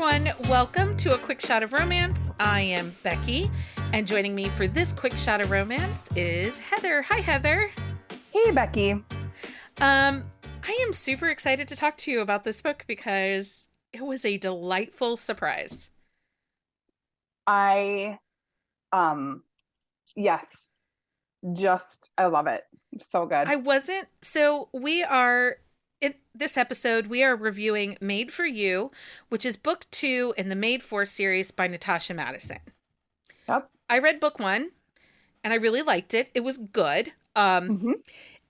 everyone. Welcome to A Quick Shot of Romance. I am Becky, and joining me for this Quick Shot of Romance is Heather. Hi, Heather. Hey, Becky. I am super excited to talk to you about this book because it was a delightful surprise. I, yes, I love it. So good. In this episode, we are reviewing Made for You, which is book 2 in the Made for series by Natasha Madison. Yep. I read book 1 and I really liked it. It was good. Mm-hmm.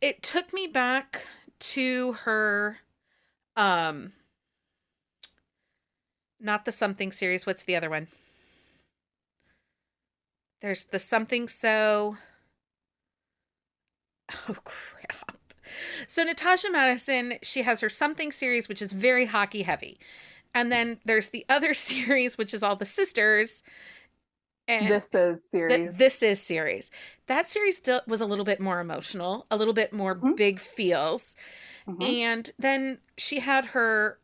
It took me back to her, not the Something series. What's the other one? There's the Something So. Oh, crap. So Natasha Madison, she has her Something series, which is very hockey heavy. And then there's the other series, which is all the sisters. And This is series. This is series. That series still was a little bit more emotional, a little bit more Mm-hmm. big feels. Mm-hmm. And then she had her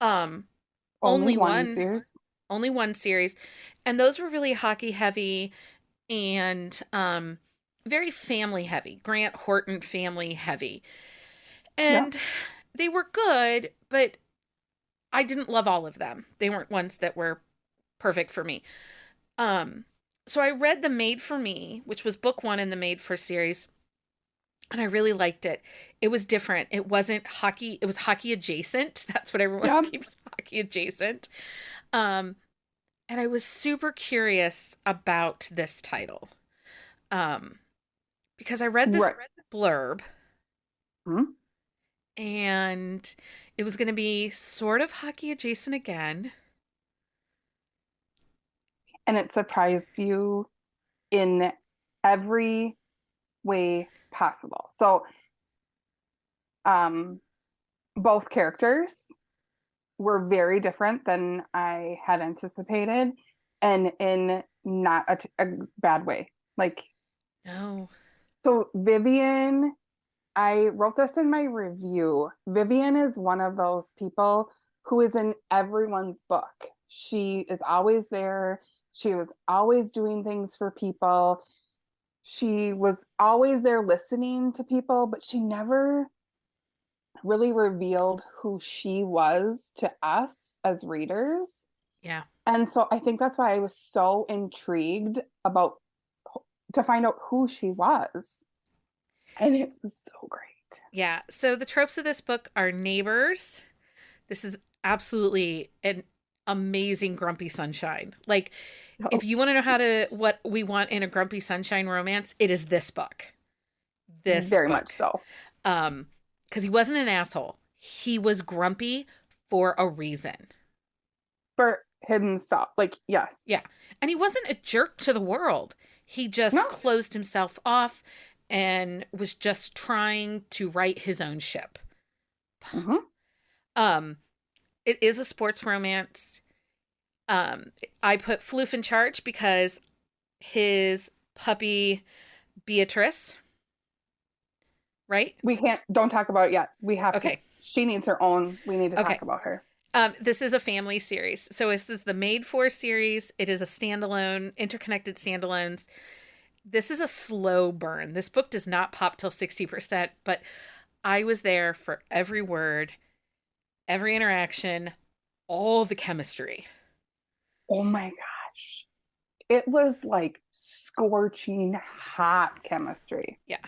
Only one series. only one series. And those were really hockey heavy and very family heavy, Grant Horton family heavy. And they were good, but I didn't love all of them. They weren't ones that were perfect for me. So I read The Made for Me, which was book 1 in the Made for series, and I really liked it. It was different. It wasn't hockey. It was hockey adjacent. That's what everyone keeps, hockey adjacent. And I was super curious about this title. Because I read this blurb, and it was going to be sort of hockey adjacent again. And it surprised you in every way possible. So, both characters were very different than I had anticipated, and in not a bad way. No. So Vivienne, I wrote this in my review. Vivienne is one of those people who is in everyone's book. She is always there. She was always doing things for people. She was always there listening to people, but she never really revealed who she was to us as readers. Yeah. And so I think that's why I was so intrigued to find out who she was. And it was so great. Yeah. So the tropes of this book are neighbors. This is absolutely an amazing Grumpy Sunshine. Like, if you want to know what we want in a Grumpy Sunshine romance, it is this book. Very much so. Because he wasn't an asshole. He was grumpy for a reason. For himself. Yes. Yeah. And he wasn't a jerk to the world. He just closed himself off and was just trying to right his own ship. Mm-hmm. It is a sports romance. I put Floof in charge because his puppy Beatrice, right? Don't talk about it yet. We have to. She needs her own. We need to talk about her. This is a family series. So this is the Made For series. It is a standalone, interconnected standalones. This is a slow burn. This book does not pop till 60%, but I was there for every word, every interaction, all the chemistry. Oh my gosh. It was like scorching hot chemistry. Yeah.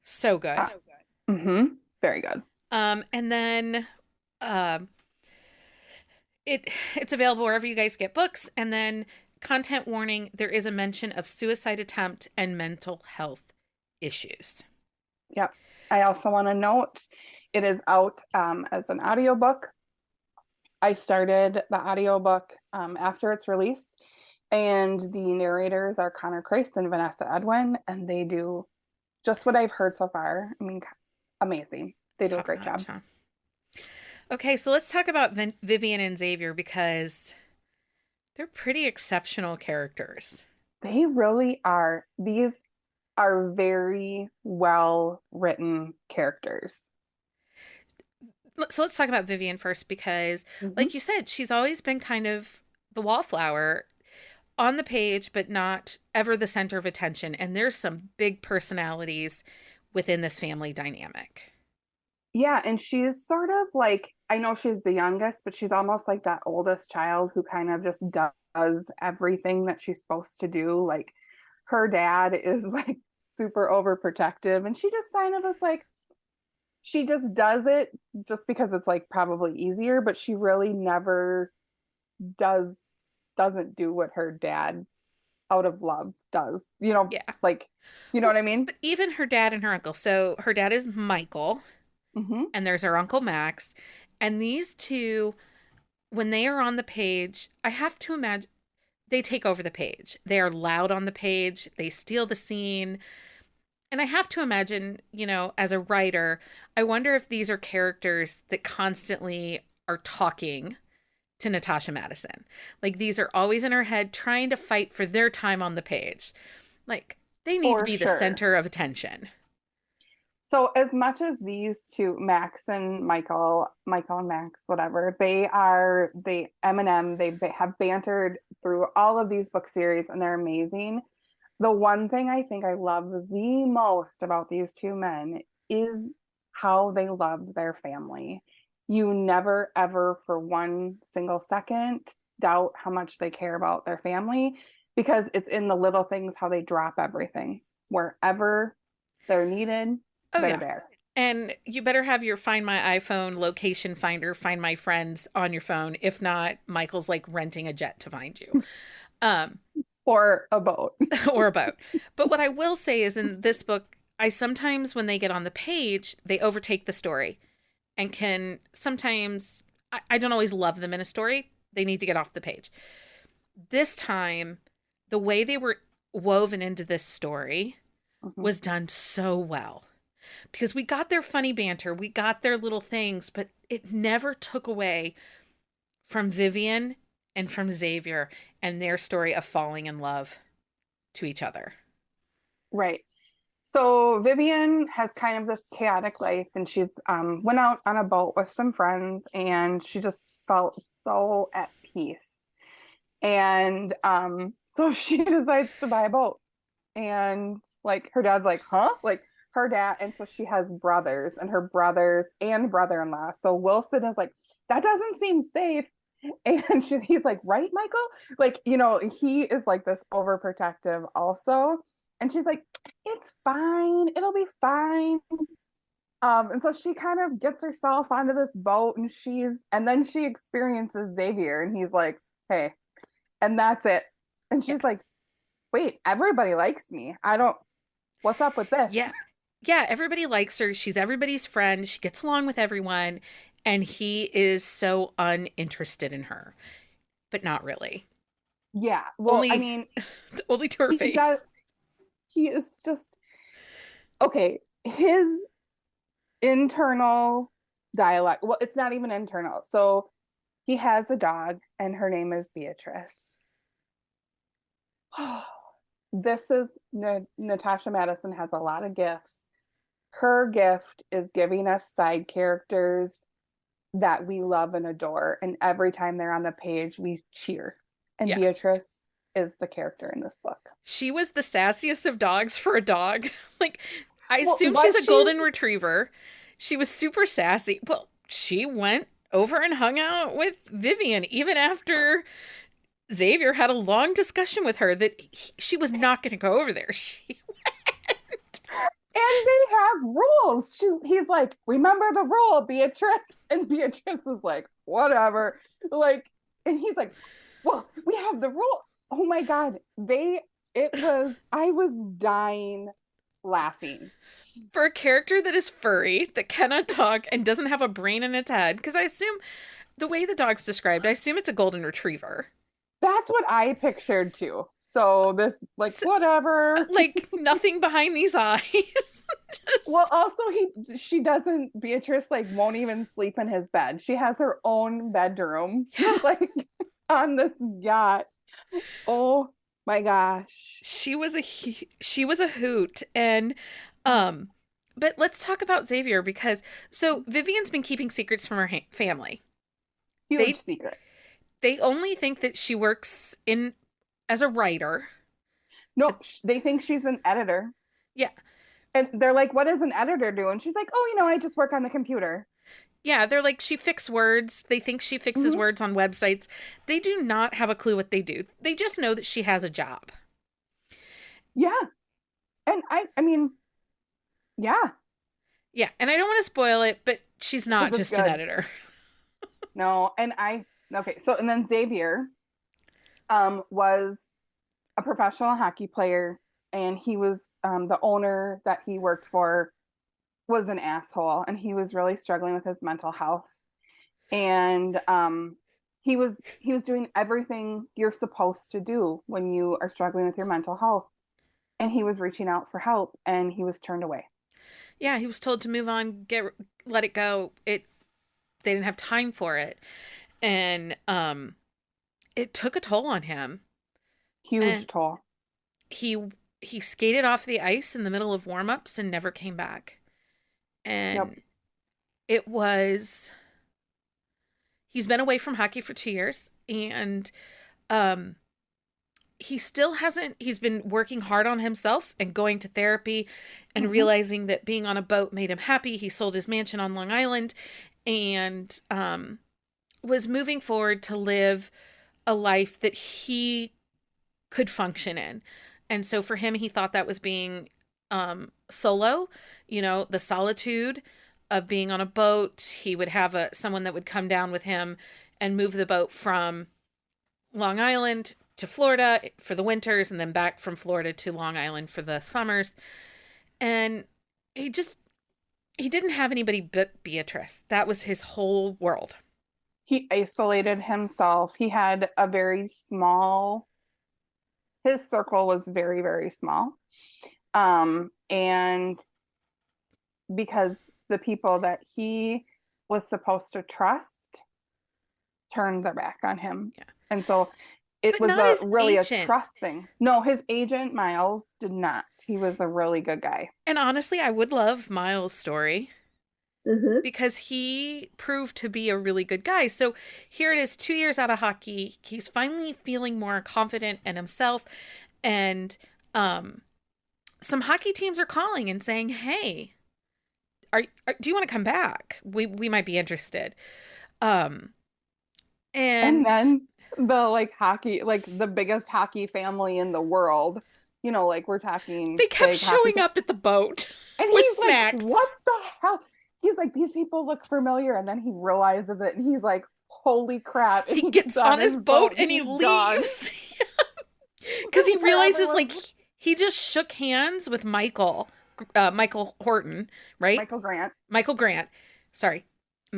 So good. Mm-hmm. Very good. And then it's available wherever you guys get books. And then content warning, there is a mention of suicide attempt and mental health issues. Yep. I also want to note it is out as an audiobook. I started the audiobook after its release, and the narrators are Connor Kreis and Vanessa Edwin, and they do just what I've heard so far. I mean, amazing. They do a great job. Okay, so let's talk about Vivienne and Xavier because they're pretty exceptional characters. They really are. These are very well written characters. So let's talk about Vivienne first because, Mhm. like you said, she's always been kind of the wallflower on the page, but not ever the center of attention. And there's some big personalities within this family dynamic. Yeah, and she's sort of like, I know she's the youngest, but she's almost like that oldest child who kind of just does everything that she's supposed to do. Like her dad is like super overprotective, and she just kind of is like, she just does it just because it's like probably easier, but she really never does doesn't do what her dad out of love does. Yeah. Like, you know Well, what I mean? but even her dad and her uncle. So her dad is Michael, Hmm. and there's her uncle Max. And these two, when they are on the page, I have to imagine they take over the page. They are loud on the page, they steal the scene. And I have to imagine, as a writer, I wonder if these are characters that constantly are talking to Natasha Madison. Like these are always in her head trying to fight for their time on the page. Like they need to For be the sure. center of attention. So as much as these two, Max and Michael and Max, whatever, they Eminem, have bantered through all of these book series and they're amazing. The one thing I think I love the most about these two men is how they love their family. You never ever for one single second doubt how much they care about their family because it's in the little things how they drop everything. Wherever they're needed, Oh, they're yeah. there. And you better have your Find My iPhone location finder, Find My Friends on your phone. If not, Michael's like renting a jet to find you. Um, Or a boat. or a boat. But what I will say is in this book, I sometimes, when they get on the page, they overtake the story and can sometimes, I don't always love them in a story. They need to get off the page. This time, the way they were woven into this story Mhm. was done so well because we got their funny banter, we got their little things, but it never took away from Vivienne and from Xavier and their story of falling in love to each other. Right. So Vivienne has kind of this chaotic life, and she's went out on a boat with some friends, and she just felt so at peace. And so she decides to buy a boat, and like her dad's like, huh? Like her dad, and so she has brothers, and her brothers and brother-in-law. So Wilson is like, that doesn't seem safe. And he's like, right, Michael? Like, he is like this overprotective also. And she's like, it's fine. It'll be fine. And so she kind of gets herself onto this boat and then she experiences Xavier and he's like, hey, and that's it. And Yeah. she's like, wait, everybody likes me. I don't, what's up with this? Yeah. Yeah. Everybody likes her. She's everybody's friend. She gets along with everyone. And he is so uninterested in her, but not really. Yeah. Well, I Only, mean, only to her he does, face. he is just, okay. His internal dialogue. Well, it's not even internal. So he has a dog, and her name is Beatrice. This is Natasha Madison has a lot of gifts. Her gift is giving us side characters that we love and adore. And every time they're on the page, we cheer. And Yeah. Beatrice is the character in this book. She was the sassiest of dogs for a dog. Like, I Well, assume she's was a she? golden retriever. She was super sassy. Well, she went over and hung out with Vivienne even after Xavier had a long discussion with her that she was not going to go over there. She And they have rules. He's like, remember the rule, Beatrice. And Beatrice is like, whatever. Like, and he's like, well, we have the rule. Oh my God. I was dying laughing. for a character that is furry, that cannot talk, and doesn't have a brain in its head, because I assume the way the dog's described, I assume it's a golden retriever. That's what I pictured too. So this, like, So, whatever. like nothing behind these eyes. Well, Just also she doesn't, Beatrice like won't even sleep in his bed. She has her own bedroom, yeah, like on this yacht. Oh my gosh. she was a hoot, and um But let's talk about Xavier because so Vivian's been keeping secrets from her family. Huge They secrets. they only think that she works in as a writer. No, But they think she's an editor. yeah. And they're like, what does an editor do? And she's like, oh, I just work on the computer. Yeah, they're like she fixes words. They think she fixes Hmm. words on websites. They do not have a clue what they do. They just know that she has a job. Yeah. And I mean, yeah, Yeah, and I don't want to spoil it, but she's not because it's just an good. editor. No, okay. So, and then Xavier was a professional hockey player, and he was the owner that he worked for was an asshole, and he was really struggling with his mental health. And he was doing everything you're supposed to do when you are struggling with your mental health, and he was reaching out for help, and he was turned away. Yeah, he was told to move on, let it go. They didn't have time for it. And it took a toll on him. Huge And toll. he he skated off the ice in the middle of warm-ups and never came back. Yep. And it was he's been away from hockey for 2 years and um he still hasn't he's been working hard on himself and going to therapy and Hmm. realizing that being on a boat made him happy. He sold his mansion on Long Island and was moving forward to live a life that he could function in. And so for him, he thought that was being solo, the solitude of being on a boat. He would have someone that would come down with him and move the boat from Long Island to Florida for the winters and then back from Florida to Long Island for the summers. And he just he didn't have anybody but Beatrice. That was his whole world. He isolated himself. He had a very small, his circle was very, very small. And because the people that he was supposed to trust turned their back on him. Yeah. And so it But was not his really a agent. trust thing. No, his agent, Miles, did not. He was a really good guy. And honestly, I would love Miles' story Mm-hmm. because he proved to be a really good guy. So here it is, 2 years out of hockey. He's finally feeling more confident in himself. And some hockey teams are calling and saying, hey, do you want to come back? We might be interested. Um, And and then the like hockey, like the biggest hockey family in the world, like we're talking they kept big hockey. showing up at the boat And with he's like, snacks. what the hell? He's like, these people look familiar. And then he realizes it and he's like, holy crap. And He he gets gets on on his his boat boat and and he he's gone. leaves because he Wherever realizes like was he just shook hands with Michael Horton, right? Michael Grant Michael Grant. Sorry,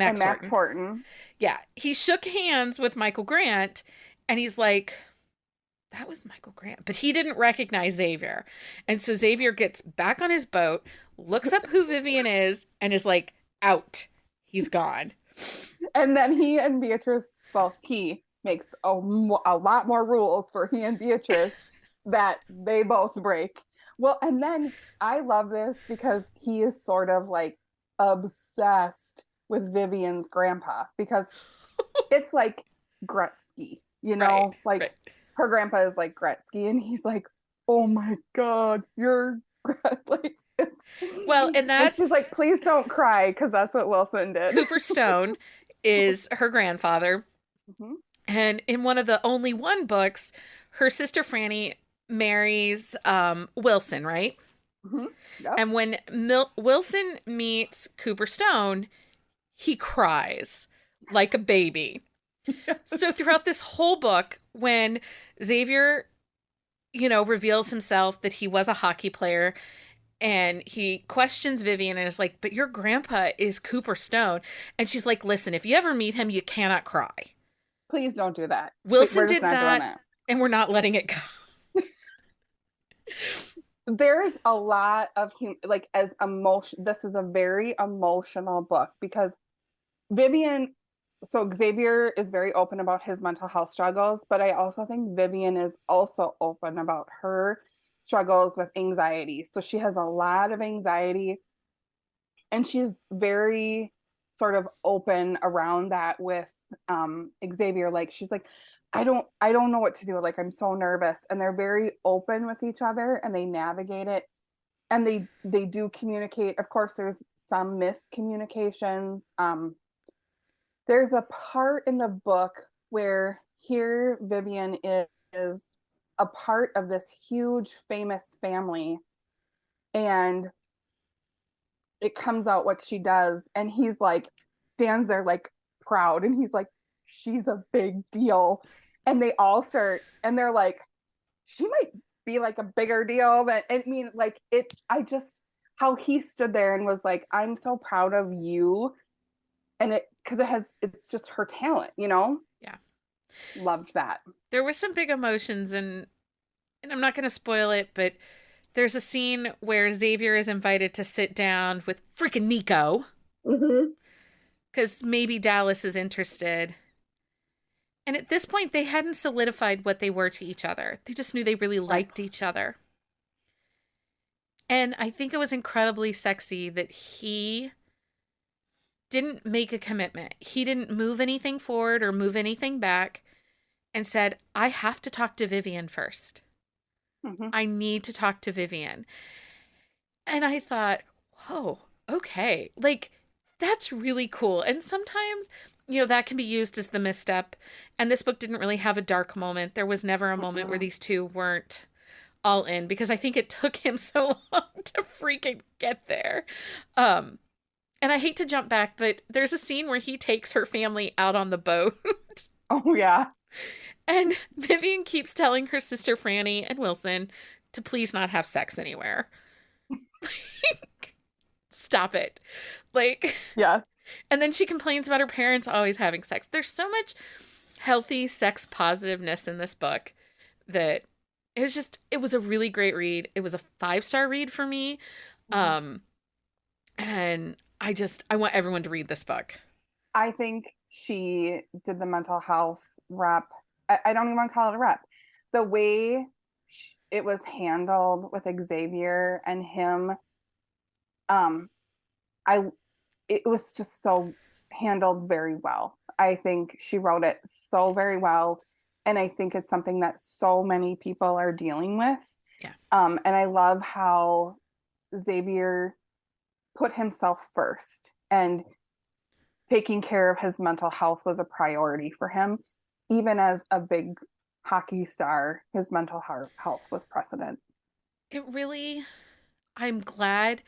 and Max Max Horton. Horton. Yeah, he shook hands with Michael Grant and he's like, that was Michael Grant. But he didn't recognize Xavier. And so Xavier gets back on his boat, looks up who Vivienne is, and is like, out. He's gone. And then he and Beatrice, well, he makes a lot more rules for he and Beatrice that they both break. Well, and then I love this because he is sort of like obsessed with Vivienne's grandpa because it's like Gretzky, Right, like right. her grandpa is like Gretzky, and he's like, oh my God, you're like, Well, and and she's that's like, please don't cry because that's what Wilson did. Cooper Stone is her grandfather. Mm-hmm. And in one of the only one books, her sister Franny marries Wilson, right? Mm-hmm. Yep. And when Wilson meets Cooper Stone, he cries like a baby. So throughout this whole book, when Xavier, reveals himself that he was a hockey player and he questions Vivienne and is like, but your grandpa is Cooper Stone. And she's like, listen, if you ever meet him, you cannot cry. Please don't do that. Wilson We're just did not doing that, that. and we're not letting it go. There's a lot of like as emotion. This is a very emotional book because Vivienne. So Xavier is very open about his mental health struggles, but I also think Vivienne is also open about her struggles with anxiety. So she has a lot of anxiety and she's very sort of open around that with Xavier. Like she's like, I don't know what to do. Like I'm so nervous. And they're very open with each other and they navigate it. And they do communicate. Of course, there's some miscommunications. There's a part in the book where here Vivienne is a part of this huge famous family, and it comes out what she does, and he's like stands there like proud, and he's like, she's a big deal. And they all start, and they're like, she might be like a bigger deal than, I mean, like it, I just, how he stood there and was like, I'm so proud of you. And it, because it's just her talent, you know? Yeah. Loved that. There were some big emotions, and I'm not going to spoil it, but there's a scene where Xavier is invited to sit down with freaking Nico. Because maybe Dallas is interested. And at this point, they hadn't solidified what they were to each other. They just knew they really liked each other. And I think it was incredibly sexy that he didn't make a commitment. He didn't move anything forward or move anything back and said, I have to talk to Vivienne first. I need to talk to Vivienne. And I thought, whoa, okay. Like, that's really cool. And sometimes, you know, that can be used as the misstep. And this book didn't really have a dark moment. There was never a moment where these two weren't all in, because I think it took him so long to freaking get there. And I hate to jump back, but there's a scene where he takes her family out on the boat. Oh, yeah. And Vivienne keeps telling her sister Franny and Wilson to please not have sex anywhere. Stop it. Like, yeah. And then she complains about her parents always having sex. There's so much healthy sex positiveness in this book that it was a really great read. It was a 5-star read for me. And I want everyone to read this book. I think she did the mental health rep. I don't even want to call it a rep. The way it was handled with Xavier and him, it was just so handled very well. I think she wrote it so very well. And I think it's something that so many people are dealing with. Yeah. And I love how Xavier put himself first, and taking care of his mental health was a priority for him. Even as a big hockey star, his mental health was precedent. I'm glad.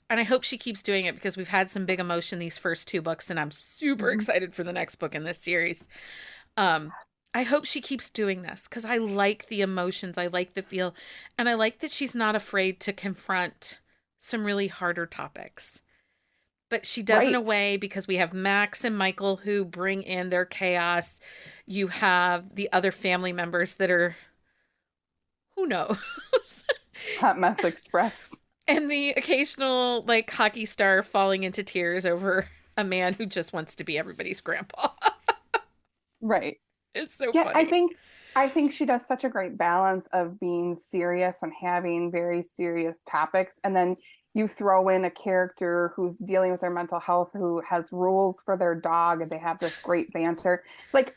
And I hope she keeps doing it, because we've had some big emotion these first 2 books, and I'm super excited for the next book in this series. I hope she keeps doing this, because I like the emotions. I like the feel. And I like that she's not afraid to confront some really harder topics. But she does in a way, because we have Max and Michael who bring in their chaos. You have the other family members that are, who knows? Hot Mess Express. And the occasional, like, hockey star falling into tears over a man who just wants to be everybody's grandpa. Right. It's so funny. I think she does such a great balance of being serious and having very serious topics. And then you throw in a character who's dealing with their mental health, who has rules for their dog, and they have this great banter. Like,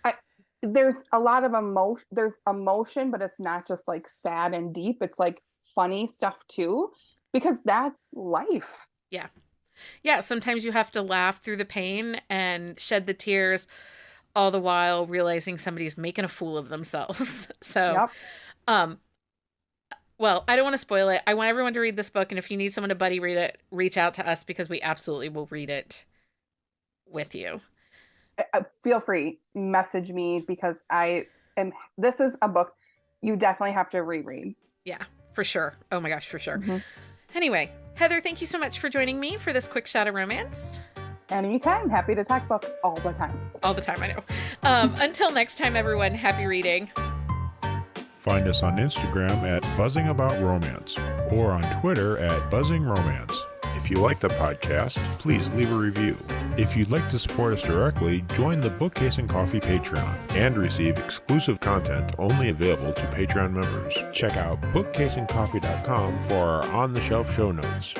there's a lot of emotion. There's emotion, but it's not just like sad and deep. It's like funny stuff too, because that's life. Yeah. Yeah. Sometimes you have to laugh through the pain and shed the tears, all the while realizing somebody's making a fool of themselves. So, well, I don't want to spoil it. I want everyone to read this book. And if you need someone to buddy read it, reach out to us, because we absolutely will read it with you. Feel free, message me, because this is a book you definitely have to reread. Yeah, for sure. Oh my gosh, for sure. Anyway, Heather, thank you so much for joining me for this quick shot of romance. Anytime. Happy to talk books all the time. All the time, I know. Until next time, everyone, happy reading. Find us on Instagram at BuzzingAboutRomance or on Twitter at BuzzingRomance. If you like the podcast, please leave a review. If you'd like to support us directly, join the Bookcase and Coffee Patreon and receive exclusive content only available to Patreon members. Check out bookcaseandcoffee.com for our on-the-shelf show notes.